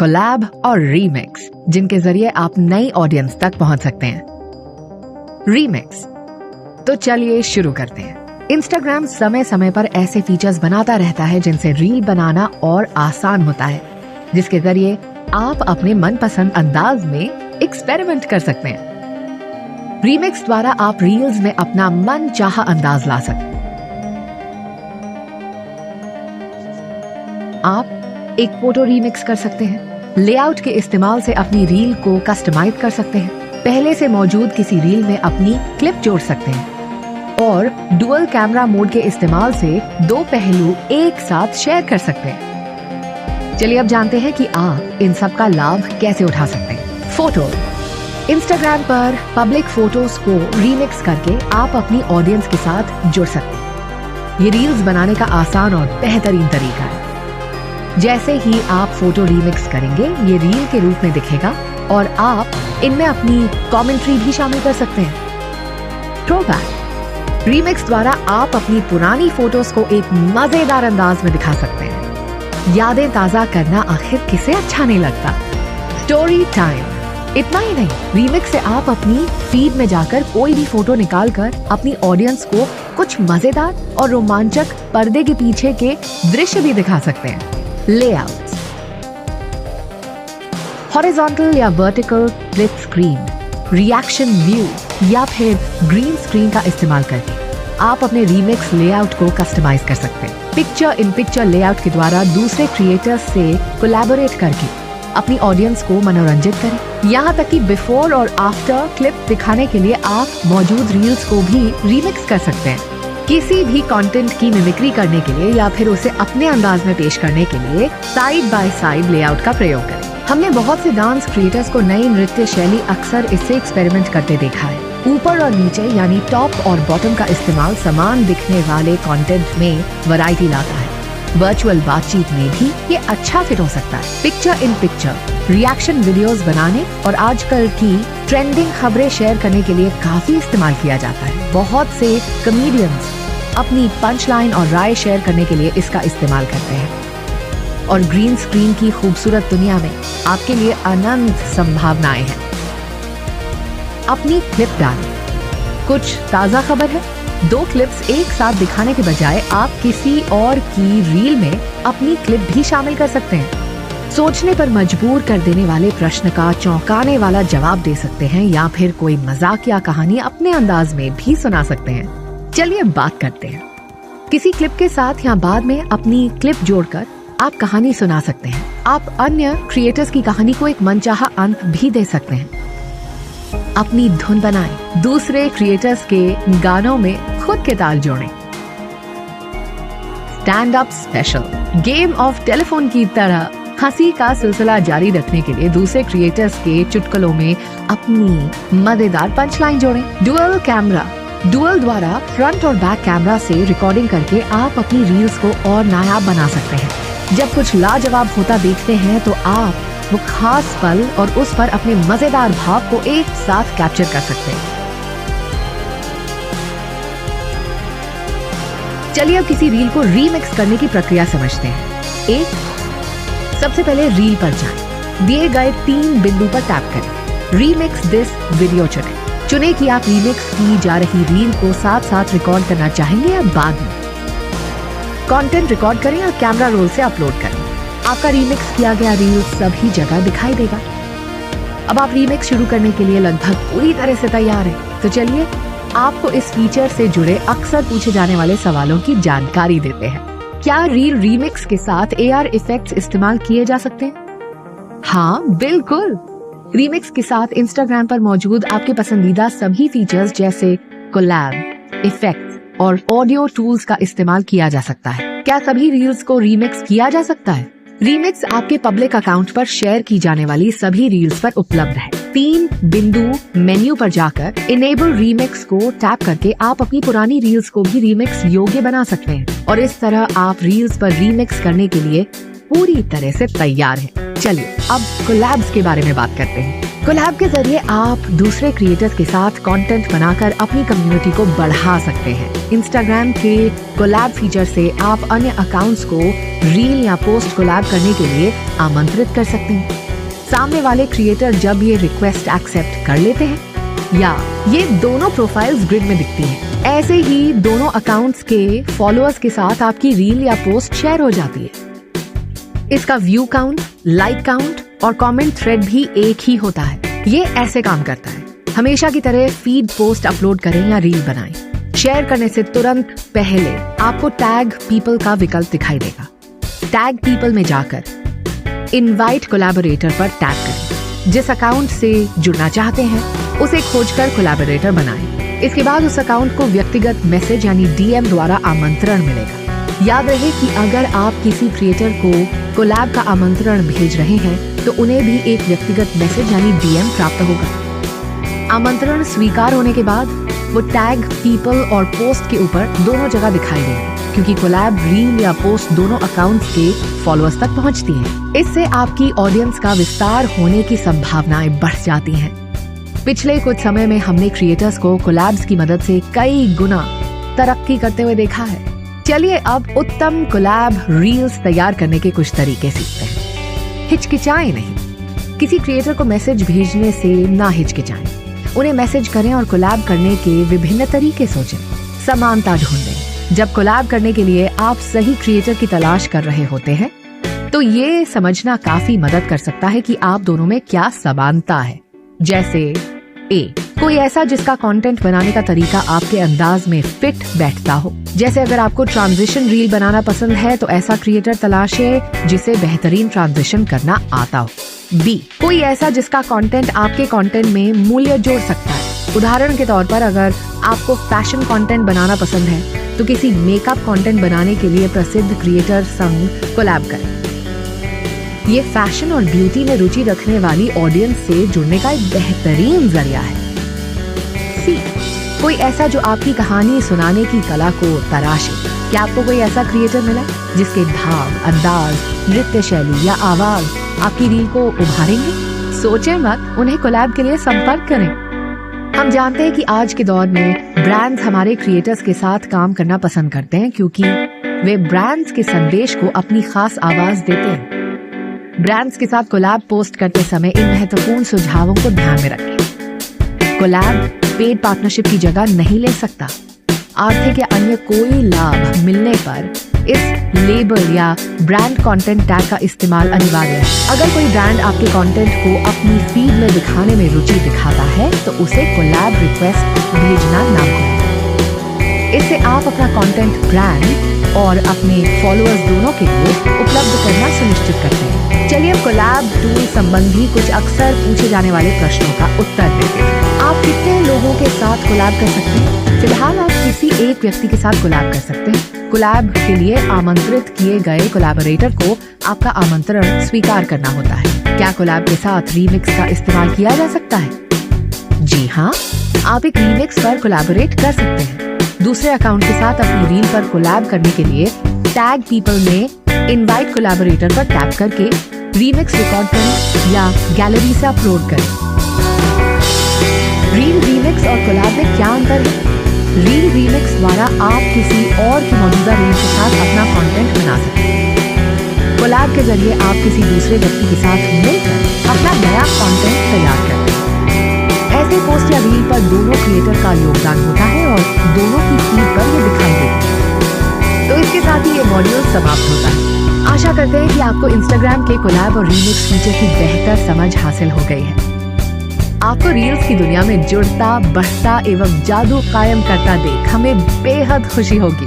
Collab और remix, जिनके जरिए आप नई ऑडियंस तक पहुंच सकते हैं। रीमिक्स, तो चलिए शुरू करते हैं। इंस्टाग्राम समय समय पर ऐसे फीचर्स बनाता रहता है जिनसे रील बनाना और आसान होता है, जिसके जरिए आप अपने मनपसंद अंदाज में एक्सपेरिमेंट कर सकते हैं। रीमिक्स द्वारा आप रील्स में अपना मन चाहा अंदाज ला सकते हैं। आप एक फोटो रीमिक्स कर सकते हैं। लेआउट के इस्तेमाल से अपनी रील को कस्टमाइज कर सकते हैं। पहले से मौजूद किसी रील में अपनी क्लिप जोड़ सकते हैं और डुअल कैमरा मोड के इस्तेमाल से दो पहलू एक साथ शेयर कर सकते हैं। चलिए अब जानते हैं कि आप इन सब का लाभ कैसे उठा सकते हैं। फोटो, इंस्टाग्राम पर पब्लिक फोटोज को रीमिक्स करके आप अपनी ऑडियंस के साथ जुड़ सकते हैं। ये रील्स बनाने का आसान और बेहतरीन तरीका है। जैसे ही आप फोटो रीमिक्स करेंगे, ये रील के रूप में दिखेगा और आप इनमें अपनी कमेंट्री भी शामिल कर सकते हैं। थ्रोबैक, रीमिक्स द्वारा आप अपनी पुरानी फोटोज को एक मजेदार अंदाज में दिखा सकते हैं। यादें ताजा करना आखिर किसे अच्छा नहीं लगता। स्टोरी टाइम, इतना ही नहीं, रीमिक्स से आप अपनी फीड में जाकर कोई भी फोटो निकाल कर अपनी ऑडियंस को कुछ मजेदार और रोमांचक पर्दे के पीछे के दृश्य भी दिखा सकते हैं। लेआउट, हॉरिजॉन्टल या vertical split screen, reaction view या फिर ग्रीन स्क्रीन का इस्तेमाल करके आप अपने रीमिक्स लेआउट को कस्टमाइज कर सकते हैं। पिक्चर इन पिक्चर लेआउट के द्वारा दूसरे क्रिएटर्स से कोलैबोरेट करके अपनी ऑडियंस को मनोरंजित करें। यहाँ तक कि बिफोर और आफ्टर क्लिप दिखाने के लिए आप मौजूद रील्स को भी रीमिक्स कर सकते हैं। किसी भी कंटेंट की मिमिक्री करने के लिए या फिर उसे अपने अंदाज में पेश करने के लिए साइड बाय साइड लेआउट का प्रयोग करें। हमने बहुत से डांस क्रिएटर्स को नई नृत्य शैली अक्सर इससे एक्सपेरिमेंट करते देखा है। ऊपर और नीचे यानी टॉप और बॉटम का इस्तेमाल समान दिखने वाले कंटेंट में वैरायटी लाता है। वर्चुअल बातचीत में भी ये अच्छा फिट हो सकता है। Picture in picture, reaction videos बनाने और आजकल की ट्रेंडिंग खबरें शेयर करने के लिए काफी इस्तेमाल किया जाता है। बहुत से कॉमेडियंस अपनी पंच लाइन और राय शेयर करने के लिए इसका इस्तेमाल करते हैं। और ग्रीन स्क्रीन की खूबसूरत दुनिया में आपके लिए अनंत संभावनाएं हैं। अपनी क्लिप डालें। कुछ ताजा खबर है, 2 क्लिप्स एक साथ दिखाने के बजाय आप किसी और की रील में अपनी क्लिप भी शामिल कर सकते हैं। सोचने पर मजबूर कर देने वाले प्रश्न का चौंकाने वाला जवाब दे सकते हैं या फिर कोई मजाकिया कहानी अपने अंदाज में भी सुना सकते हैं। चलिए बात करते हैं। किसी क्लिप के साथ या बाद में अपनी क्लिप जोड़कर आप कहानी सुना सकते हैं। आप अन्य क्रिएटर्स की कहानी को एक मनचाहा अंत भी दे सकते हैं। अपनी धुन बनाएं, दूसरे क्रिएटर्स के गानों में खुद के ताल जोड़ें। Stand up special, game of telephone की तरह हंसी का सिलसिला जारी रखने के लिए दूसरे क्रिएटर्स के चुटकुलों में अपनी मजेदार पंचलाइन जोड़ें। डुअल कैमरा, डुअल द्वारा फ्रंट और बैक कैमरा से रिकॉर्डिंग करके आप अपनी रील्स को और नायाब बना सकते हैं। जब कुछ लाजवाब होता देखते हैं तो आप वो खास पल और उस पर अपने मजेदार भाव को एक साथ कैप्चर कर सकते हैं। चलिए अब किसी रील को रीमिक्स करने की प्रक्रिया समझते हैं। सबसे पहले रील पर जाएं। दिए गए 3 बिंदु पर टैप करें। रीमिक्स दिस वीडियो चुनें कि आप रीमिक्स की जा रही रील को साथ साथ रिकॉर्ड करना चाहेंगे या बाद में। कंटेंट रिकॉर्ड करें या कैमरा रोल से अपलोड करें। आपका रीमिक्स किया गया रील सभी जगह दिखाई देगा। अब आप रीमिक्स शुरू करने के लिए लगभग पूरी तरह से तैयार हैं। तो चलिए आपको इस फीचर से जुड़े अक्सर पूछे जाने वाले सवालों की जानकारी देते हैं। क्या रील रीमिक्स के साथ AR इफेक्ट्स इस्तेमाल किए जा सकते हैं? हाँ, बिल्कुल। रीमिक्स के साथ इंस्टाग्राम पर मौजूद आपके पसंदीदा सभी फीचर्स जैसे कोलैब, इफेक्ट और ऑडियो टूल्स का इस्तेमाल किया जा सकता है। क्या सभी रील्स को रीमिक्स किया जा सकता है? रीमिक्स आपके पब्लिक अकाउंट पर शेयर की जाने वाली सभी रील्स पर उपलब्ध है। 3 बिंदु मेन्यू पर जाकर इनेबल रीमिक्स को टैप करके आप अपनी पुरानी रील्स को भी रीमिक्स योग्य बना सकते हैं और इस तरह आप रील्स पर रीमिक्स करने के लिए पूरी तरह से तैयार हैं। चलिए अब कोलैब्स के बारे में बात करते हैं। कोलैब के जरिए आप दूसरे क्रिएटर्स के साथ कंटेंट बनाकर अपनी कम्युनिटी को बढ़ा सकते हैं। इंस्टाग्राम के कोलैब फीचर से आप अन्य अकाउंट्स को रील या पोस्ट कोलैब करने के लिए आमंत्रित कर सकते हैं। सामने वाले क्रिएटर जब ये रिक्वेस्ट एक्सेप्ट कर लेते हैं या ये दोनों प्रोफाइल्स ग्रिड में दिखती हैं, ऐसे ही दोनों अकाउंट्स के फॉलोअर्स के साथ आपकी रील या पोस्ट शेयर हो जाती है। इसका व्यू काउंट, लाइक काउंट और कमेंट थ्रेड भी एक ही होता है। ये ऐसे काम करता है, हमेशा की तरह फीड पोस्ट अपलोड करें या रील बनाएं, शेयर करने से तुरंत पहले आपको टैग पीपल का विकल्प दिखाई देगा। टैग पीपल में जाकर इनवाइट कोलैबोरेटर पर टैप करें। जिस अकाउंट से जुड़ना चाहते हैं उसे खोजकर कोलैबोरेटर बनाएं। इसके बाद उस अकाउंट को व्यक्तिगत मैसेज यानी डीएम द्वारा आमंत्रण मिलेगा। याद रहे कि अगर आप किसी क्रिएटर को कोलैब का आमंत्रण भेज रहे हैं तो उन्हें भी एक व्यक्तिगत मैसेज यानी डीएम प्राप्त होगा। आमंत्रण स्वीकार होने के बाद वो टैग पीपल और पोस्ट के ऊपर दोनों जगह दिखाई देंगे, क्योंकि कोलैब रील या पोस्ट दोनों अकाउंट्स के फॉलोअर्स तक पहुंचती है। इससे आपकी ऑडियंस का विस्तार होने की संभावनाएं बढ़ जाती हैं। पिछले कुछ समय में हमने क्रिएटर्स को कोलैब्स की मदद से कई गुना तरक्की करते हुए देखा है। चलिए अब उत्तम कोलैब रील्स तैयार करने के कुछ तरीके सीखते हैं। हिचकिचाएं नहीं। किसी क्रिएटर को मैसेज भेजने से ना हिचकिचाएं। उन्हें मैसेज करें और कोलैब करने के विभिन्न तरीके सोचें। समानता ढूंढें। जब कोलैब करने के लिए आप सही क्रिएटर की तलाश कर रहे होते हैं तो ये समझना काफी मदद कर सकता है कि आप दोनों में क्या समानता है। जैसे ए, कोई ऐसा जिसका कंटेंट बनाने का तरीका आपके अंदाज में फिट बैठता हो। जैसे अगर आपको ट्रांजिशन रील बनाना पसंद है तो ऐसा क्रिएटर तलाशें जिसे बेहतरीन ट्रांजिशन करना आता हो। बी, कोई ऐसा जिसका कंटेंट आपके कंटेंट में मूल्य जोड़ सकता है। उदाहरण के तौर पर अगर आपको फैशन कंटेंट बनाना पसंद है तो किसी मेकअप कंटेंट बनाने के लिए प्रसिद्ध क्रिएटर संग कोलैब करें। ये फैशन और ब्यूटी में रुचि रखने वाली ऑडियंस से जुड़ने का एक बेहतरीन जरिया है। सी, कोई ऐसा जो आपकी कहानी सुनाने की कला को तराशे। क्या आपको कोई ऐसा क्रिएटर मिला जिसके भाव, अंदाज, नृत्य शैली या आवाज आपकी रील को उभारेंगे? सोचें मत, उन्हें कोलैब के लिए संपर्क करें। हम जानते हैं कि आज के दौर में ब्रांड्स हमारे क्रिएटर्स के साथ काम करना पसंद करते हैं क्योंकि वे ब्रांड्स के संदेश को अपनी खास आवाज देते हैं। ब्रांड्स के साथ कोलैब पोस्ट करते समय इन महत्वपूर्ण सुझावों को ध्यान में रखें। कोलैब पेड पार्टनरशिप की जगह नहीं ले सकता। आर्थिक या अन्य कोई लाभ मिलने पर इस लेबल या ब्रांड कंटेंट टैग का इस्तेमाल अनिवार्य है। अगर कोई ब्रांड आपके कंटेंट को अपनी फीड में दिखाने में रुचि दिखाता है तो उसे कोलैब रिक्वेस्ट भेजना ना भूलें। इससे आप अपना कंटेंट ब्रांड और अपने फॉलोअर्स दोनों के लिए उपलब्ध करना सुनिश्चित करते हैं। चलिए अब कोलैब टूल संबंधी कुछ अक्सर पूछे जाने वाले प्रश्नों का उत्तर देते हैं। आप कितने लोगों के साथ कोलैब कर सकते हैं? फिलहाल आप किसी एक व्यक्ति के साथ कोलैब कर सकते हैं। कोलैब के लिए आमंत्रित किए गए कोलैबोरेटर को आपका आमंत्रण स्वीकार करना होता है। क्या कोलैब के साथ रीमिक्स का इस्तेमाल किया जा सकता है? जी हाँ, आप एक रीमिक्स पर कोलैबोरेट कर सकते हैं। दूसरे अकाउंट के साथ अपनी रील पर कोलैब करने के लिए टैग पीपल में इनवाइट कोलैबोरेटर पर टैप करके रीमिक्स रिकॉर्ड करें या गैलरी से अपलोड करें। रील रीमिक्स और कोलैब में क्या अंतर है? रील रीमिक्स द्वारा आप किसी और की मौजूदा रील के साथ अपना कंटेंट बना सकते हैं। कोलैब के जरिए आप किसी दूसरे व्यक्ति के साथ मिलकर अपना नया कंटेंट तैयार करते हैं। ऐसे पोस्ट या रील पर दोनों क्रिएटर का योगदान होता है और दोनों की फीड पर ये दिखाई देता है। तो इसके साथ ही ये मॉड्यूल समाप्त होता है। आशा करते हैं कि आपको इंस्टाग्राम के कोलैब और रीमिक्स फीचर की बेहतर समझ हासिल हो गई है। आपको रील्स की दुनिया में जुड़ता, बढ़ता एवं जादू कायम करता देख हमें बेहद खुशी होगी।